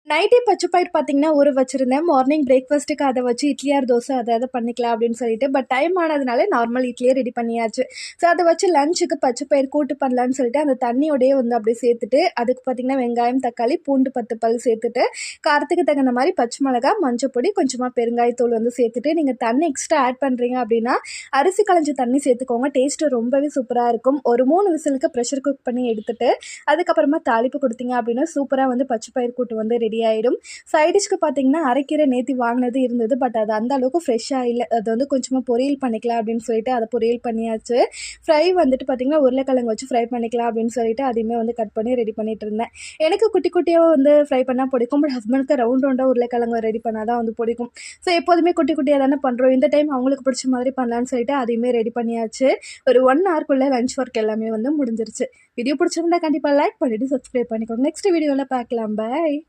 நைட்டே பச்சை பயிர் பார்த்தீங்கன்னா ஊற வச்சிருந்தேன். மார்னிங் பிரேக்ஃபாஸ்ட்டுக்கு அத வச்சு இட்லி ஆர் தோசை அத பண்ணிக்கலாம் அப்படின்னு சொல்லிட்டு. பட் டைம் ஆனதுனால நார்மல் இட்லியே ரெடி பண்ணியாச்சு. ஸோ அத வச்சு லஞ்சுக்கு பச்சை பயிர் கூட்டு பண்ணலான்னு சொல்லிட்டு அந்த தண்ணியோடயே வந்து அப்படியே சேர்த்துட்டு, அதுக்கு பார்த்தீங்கன்னா வெங்காயம், தக்காளி, பூண்டு 10 பல் சேர்த்துட்டு, காரத்துக்கு தகுந்த மாரி பச்சை மிளகா, மஞ்சப்பொடி, கொஞ்சமா பெருங்காயத்தூள் வந்து சேர்த்துட்டு, நீங்க தண்ணி எக்ஸ்ட்ரா ஆட் பண்றீங்க அப்படின்னா, அரிசி களைஞ்ச தண்ணி சேர்த்துக்கோங்க. டேஸ்ட்டு ரொம்பவே சூப்பரா இருக்கும். ஒரு 3 விசிலுக்கு ப்ரெஷர் குக் பண்ணி எடுத்துட்டு, அதுக்கப்புறமா தாளிப்பு குடுத்தீங்க அப்படின்னா, சூப்பரா வந்து பச்சை பயிர் கூட்டு வந்து ரெடி ஆயிடும். சைடிஷ்க்கு பார்த்தீங்கன்னா, அரைக்கீரை நேத்தி வாங்கினது இருந்தது. பட் அது அந்த அளவுக்கு ஃப்ரெஷ்ஷா இல்ல. அது வந்து கொஞ்சமா பொரியல் பண்ணிக்கலாம் அப்படின்னு சொல்லிட்டு அத பொரியல் பண்ணியாச்சு. ஃப்ரை வந்துட்டு பார்த்தீங்கன்னா, உருளைக்கிழங்கு வச்சு ஃப்ரை பண்ணிக்கலாம் அப்படின்னு சொல்லிட்டு அதையுமே வந்து கட் பண்ணி ரெடி பண்ணிட்டு இருந்தேன். எனக்கு குட்டி குட்டியா வந்து ஃப்ரை பண்ணா பிடிக்கும். பட் ஹஸ்பண்டுக்கு ரவுண்ட் ரவுண்டா உருளைக்கிழங்கு ரெடி பண்ணா தான் வந்து பிடிக்கும். ஸோ எப்போதுமே குட்டி குட்டியா தானே பண்றோம். இந்த டைம் அவங்களுக்கு பிடிச்ச மாதிரி பண்ணலான்னு சொல்லிட்டு அதையுமே ரெடி பண்ணியாச்சு. ஒரு 1 ஹவர்க்குள்ள லஞ்ச் ஒர்க் எல்லாமே வந்து முடிஞ்சிருச்சு. வீடியோ பிடிச்சிருந்தா கண்டிப்பா லைக் பண்ணிட்டு சப்ஸ்கிரைப் பண்ணிக்கோங்க. நெக்ஸ்ட் வீடியோல பார்க்கலாம். பை.